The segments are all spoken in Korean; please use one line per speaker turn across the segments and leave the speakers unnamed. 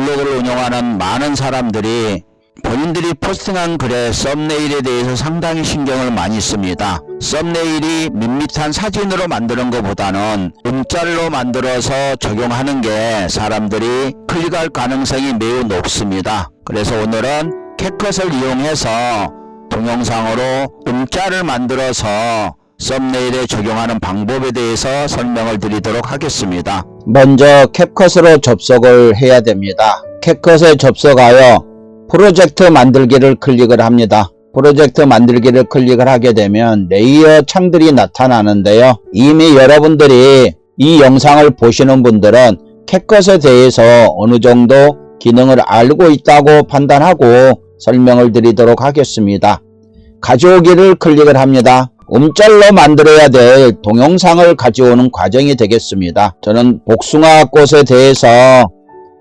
블로그를 운영하는 많은 사람들이 본인들이 포스팅한 글의 썸네일에 대해서 상당히 신경을 많이 씁니다. 썸네일이 밋밋한 사진으로 만드는 것보다는 음짤로 만들어서 적용하는 게 사람들이 클릭할 가능성이 매우 높습니다. 그래서 오늘은 캡컷을 이용해서 동영상으로 음짤을 만들어서 썸네일에 적용하는 방법에 대해서 설명을 드리도록 하겠습니다. 먼저 캡컷으로 접속을 해야 됩니다. 캡컷에 접속하여 프로젝트 만들기를 클릭을 합니다. 프로젝트 만들기를 클릭을 하게 되면 레이어 창들이 나타나는데요. 이미 여러분들이 이 영상을 보시는 분들은 캡컷에 대해서 어느 정도 기능을 알고 있다고 판단하고 설명을 드리도록 하겠습니다. 가져오기를 클릭을 합니다. 음짤로 만들어야 될 동영상을 가져오는 과정이 되겠습니다. 저는 복숭아꽃에 대해서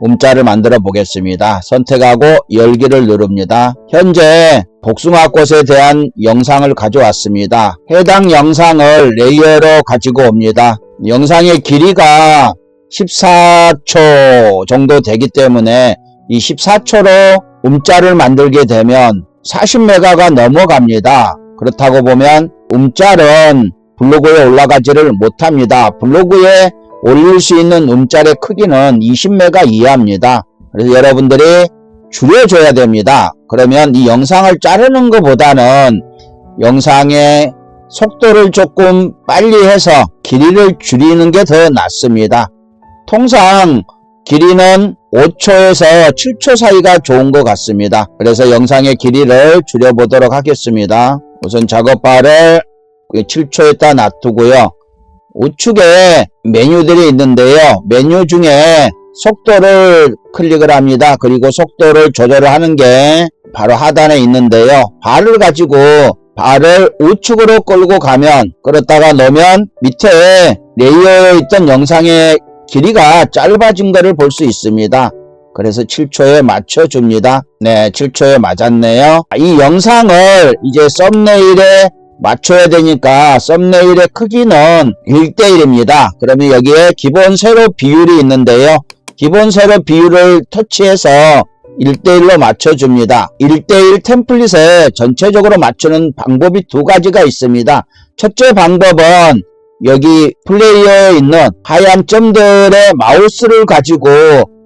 음짤을 만들어 보겠습니다. 선택하고 열기를 누릅니다. 현재 복숭아꽃에 대한 영상을 가져왔습니다. 해당 영상을 레이어로 가지고 옵니다. 영상의 길이가 14초 정도 되기 때문에 이 14초로 음짤을 만들게 되면 40메가가 넘어갑니다. 그렇다고 보면 음짤은 블로그에 올라가지를 못합니다. 블로그에 올릴 수 있는 음짤의 크기는 20메가 이하입니다. 그래서 여러분들이 줄여줘야 됩니다. 그러면 이 영상을 자르는 것보다는 영상의 속도를 조금 빨리 해서 길이를 줄이는 게 더 낫습니다. 통상 길이는 5초에서 7초 사이가 좋은 것 같습니다. 그래서 영상의 길이를 줄여보도록 하겠습니다. 우선 작업바를 7초에다 놔두고요. 우측에 메뉴들이 있는데요. 메뉴 중에 속도를 클릭을 합니다. 그리고 속도를 조절을 하는 게 바로 하단에 있는데요. 발을 가지고 발을 우측으로 끌고 가면, 끌었다가 놓으면 밑에 레이어에 있던 영상의 길이가 짧아진 것을 볼 수 있습니다. 그래서 7초에 맞춰줍니다. 네, 7초에 맞았네요. 이 영상을 이제 썸네일에 맞춰야 되니까 썸네일의 크기는 1대1입니다. 그러면 여기에 기본 세로 비율이 있는데요. 기본 세로 비율을 터치해서 1대1로 맞춰줍니다. 1대1 템플릿에 전체적으로 맞추는 방법이 두 가지가 있습니다. 첫째 방법은 여기 플레이어에 있는 하얀 점들의 마우스를 가지고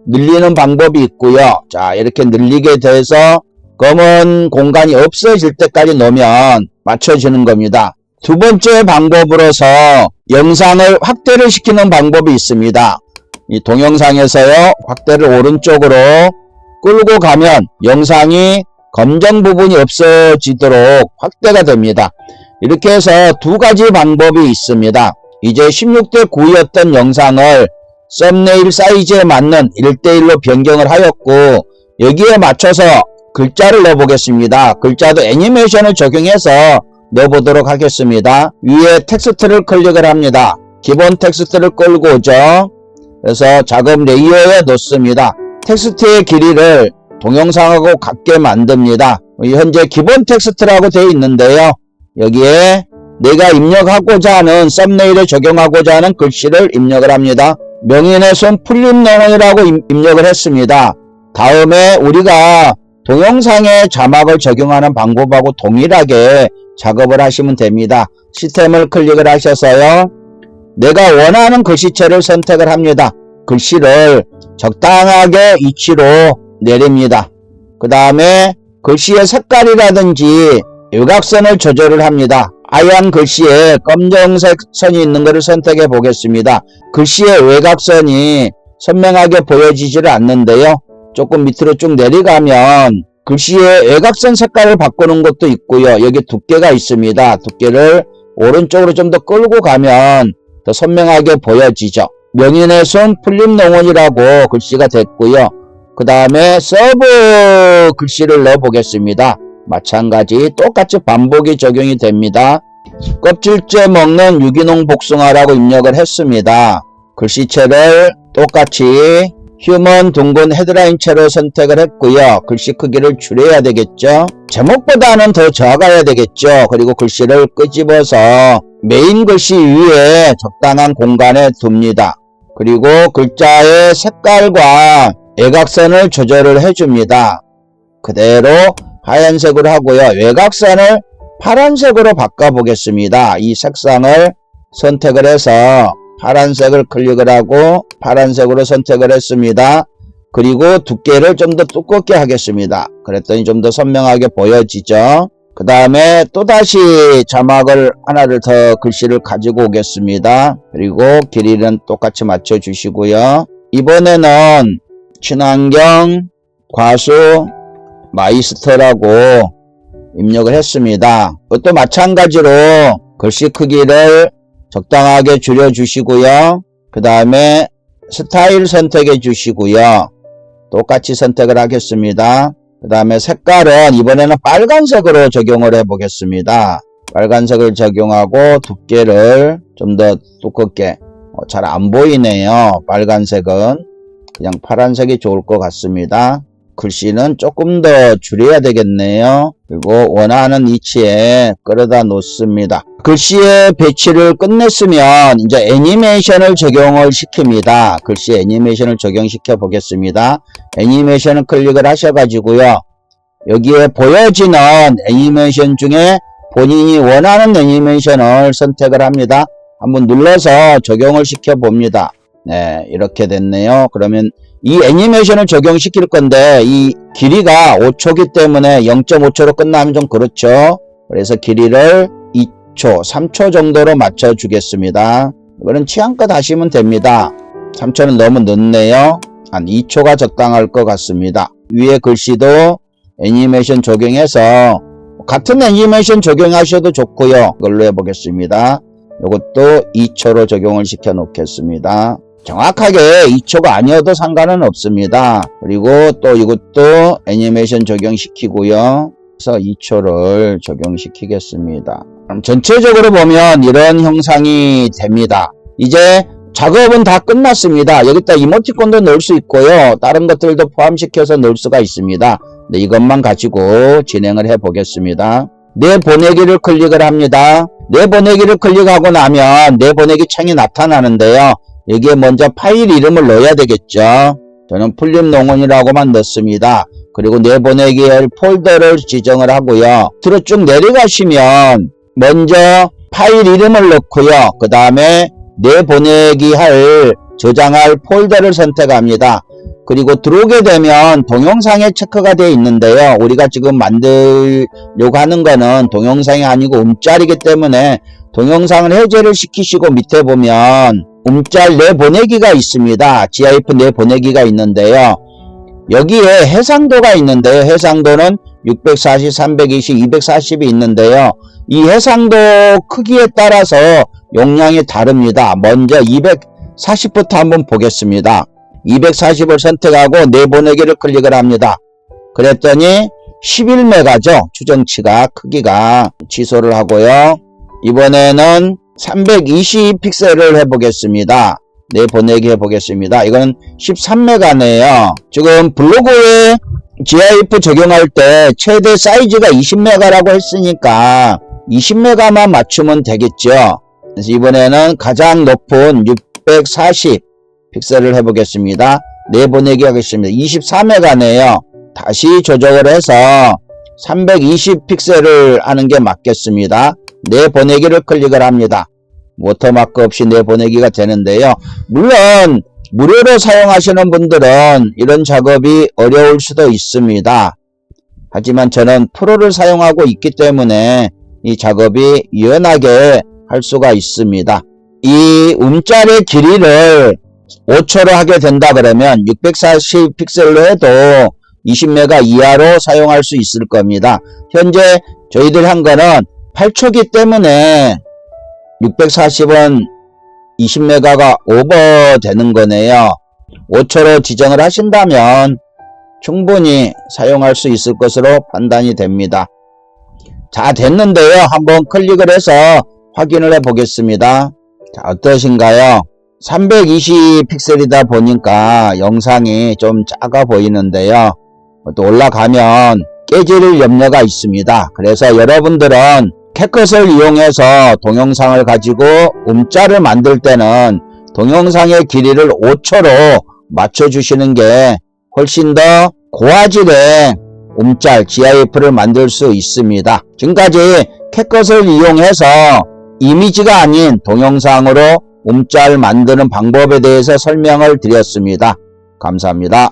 늘리는 방법이 있고요. 자, 이렇게 늘리게 돼서 검은 공간이 없어질 때까지 놓으면 맞춰지는 겁니다. 두 번째 방법으로서 영상을 확대를 시키는 방법이 있습니다. 이 동영상에서요, 확대를 오른쪽으로 끌고 가면 영상이 검정 부분이 없어지도록 확대가 됩니다. 이렇게 해서 두 가지 방법이 있습니다. 이제 16대 9였던 영상을 썸네일 사이즈에 맞는 1대1로 변경을 하였고, 여기에 맞춰서 글자를 넣어보겠습니다. 글자도 애니메이션을 적용해서 넣어보도록 하겠습니다. 위에 텍스트를 클릭을 합니다. 기본 텍스트를 끌고 오죠. 그래서 작업 레이어에 놓습니다. 텍스트의 길이를 동영상하고 같게 만듭니다. 현재 기본 텍스트라고 되어 있는데요. 여기에 내가 입력하고자 하는 썸네일에 적용하고자 하는 글씨를 입력을 합니다. 명인의 손 풀림농원이라고 입력을 했습니다. 다음에 우리가 동영상에 자막을 적용하는 방법하고 동일하게 작업을 하시면 됩니다. 시스템을 클릭을 하셔서요, 내가 원하는 글씨체를 선택을 합니다. 글씨를 적당하게 위치로 내립니다. 그 다음에 글씨의 색깔이라든지 일각선을 조절을 합니다. 하얀 글씨에 검정색 선이 있는 것을 선택해 보겠습니다. 글씨의 외곽선이 선명하게 보여지지를 않는데요. 조금 밑으로 쭉 내려가면 글씨의 외곽선 색깔을 바꾸는 것도 있고요. 여기 두께가 있습니다. 두께를 오른쪽으로 좀 더 끌고 가면 더 선명하게 보여지죠. 명인의 손 풀림농원이라고 글씨가 됐고요. 그 다음에 서브 글씨를 넣어 보겠습니다. 마찬가지 똑같이 반복이 적용이 됩니다. 껍질째 먹는 유기농 복숭아라고 입력을 했습니다. 글씨체를 똑같이 휴먼 둥근 헤드라인체로 선택을 했고요. 글씨 크기를 줄여야 되겠죠. 제목보다는 더 작아야 되겠죠. 그리고 글씨를 끄집어서 메인 글씨 위에 적당한 공간에 둡니다. 그리고 글자의 색깔과 외곽선을 조절을 해줍니다. 그대로 하얀색으로 하고요. 외곽선을 파란색으로 바꿔보겠습니다. 이 색상을 선택을 해서 파란색을 클릭을 하고 파란색으로 선택을 했습니다. 그리고 두께를 좀 더 두껍게 하겠습니다. 그랬더니 좀 더 선명하게 보여지죠. 그 다음에 또다시 자막을 하나를 더 글씨를 가지고 오겠습니다. 그리고 길이는 똑같이 맞춰 주시고요. 이번에는 친환경 과수 마이스터라고 입력을 했습니다. 그것도 마찬가지로 글씨 크기를 적당하게 줄여 주시고요. 그 다음에 스타일 선택해 주시고요. 똑같이 선택을 하겠습니다. 그 다음에 색깔은 이번에는 빨간색으로 적용을 해 보겠습니다. 빨간색을 적용하고 두께를 좀 더 두껍게, 잘 안 보이네요. 빨간색은 그냥 파란색이 좋을 것 같습니다. 글씨는 조금 더 줄여야 되겠네요. 그리고 원하는 위치에 끌어다 놓습니다. 글씨의 배치를 끝냈으면 이제 애니메이션을 적용을 시킵니다. 글씨 애니메이션을 적용시켜 보겠습니다. 애니메이션을 클릭을 하셔가지고요. 여기에 보여지는 애니메이션 중에 본인이 원하는 애니메이션을 선택을 합니다. 한번 눌러서 적용을 시켜 봅니다. 네, 이렇게 됐네요. 그러면 이 애니메이션을 적용시킬 건데 이 길이가 5초기 때문에 0.5초로 끝나면 좀 그렇죠. 그래서 길이를 2초, 3초 정도로 맞춰 주겠습니다. 이거는 취향껏 하시면 됩니다. 3초는 너무 늦네요. 한 2초가 적당할 것 같습니다. 위에 글씨도 애니메이션 적용해서 같은 애니메이션 적용하셔도 좋고요. 이걸로 해보겠습니다. 이것도 2초로 적용을 시켜 놓겠습니다. 정확하게 2초가 아니어도 상관은 없습니다. 그리고 또 이것도 애니메이션 적용시키고요. 그래서 2초를 적용시키겠습니다. 그럼 전체적으로 보면 이런 형상이 됩니다. 이제 작업은 다 끝났습니다. 여기다 이모티콘도 넣을 수 있고요. 다른 것들도 포함시켜서 넣을 수가 있습니다. 네, 이것만 가지고 진행을 해 보겠습니다. 내보내기를 클릭을 합니다. 내보내기를 클릭하고 나면 내보내기 창이 나타나는데요. 여기에 먼저 파일 이름을 넣어야 되겠죠. 저는 풀림농원이라고만 넣습니다. 그리고 내보내기 할 폴더를 지정을 하고요. 밑으로 쭉 내려가시면 먼저 파일 이름을 넣고요. 그 다음에 내보내기 할 저장할 폴더를 선택합니다. 그리고 들어오게 되면 동영상에 체크가 되어 있는데요. 우리가 지금 만들려고 하는 거는 동영상이 아니고 움짤이기 때문에 동영상을 해제를 시키시고 밑에 보면 움짤 내보내기가 있습니다. GIF 내보내기가 있는데요. 여기에 해상도가 있는데요. 해상도는 640, 320, 240이 있는데요. 이 해상도 크기에 따라서 용량이 다릅니다. 먼저 240부터 한번 보겠습니다. 240을 선택하고 내보내기를 클릭을 합니다. 그랬더니 11메가죠. 추정치가 크기가 취소를 하고요. 이번에는 320 픽셀을 해보겠습니다. 내보내기 해보겠습니다. 이건 13메가네요. 지금 블로그에 GIF 적용할 때 최대 사이즈가 20메가라고 했으니까 20메가만 맞추면 되겠죠. 그래서 이번에는 가장 높은 640 픽셀을 해보겠습니다. 내보내기 하겠습니다. 24메가네요. 다시 조정을 해서 320 픽셀을 하는 게 맞겠습니다. 내보내기를 클릭을 합니다. 워터마크 없이 내보내기가 되는데요. 물론 무료로 사용하시는 분들은 이런 작업이 어려울 수도 있습니다. 하지만 저는 프로를 사용하고 있기 때문에 이 작업이 유연하게 할 수가 있습니다. 이 움짤의 길이를 5초로 하게 된다 그러면 640 픽셀로 해도 20메가 이하로 사용할 수 있을 겁니다. 현재 저희들 한 거는 8초기 때문에 640은 20메가가 오버 되는 거네요. 5초로 지정을 하신다면 충분히 사용할 수 있을 것으로 판단이 됩니다. 자, 됐는데요. 한번 클릭을 해서 확인을 해 보겠습니다. 자, 어떠신가요? 320 픽셀이다 보니까 영상이 좀 작아 보이는데요. 또 올라가면 깨질 염려가 있습니다. 그래서 여러분들은 캡컷을 이용해서 동영상을 가지고 움짤을 만들 때는 동영상의 길이를 5초로 맞춰주시는 게 훨씬 더 고화질의 움짤 GIF를 만들 수 있습니다. 지금까지 캣컷을 이용해서 이미지가 아닌 동영상으로 움짤 만드는 방법에 대해서 설명을 드렸습니다. 감사합니다.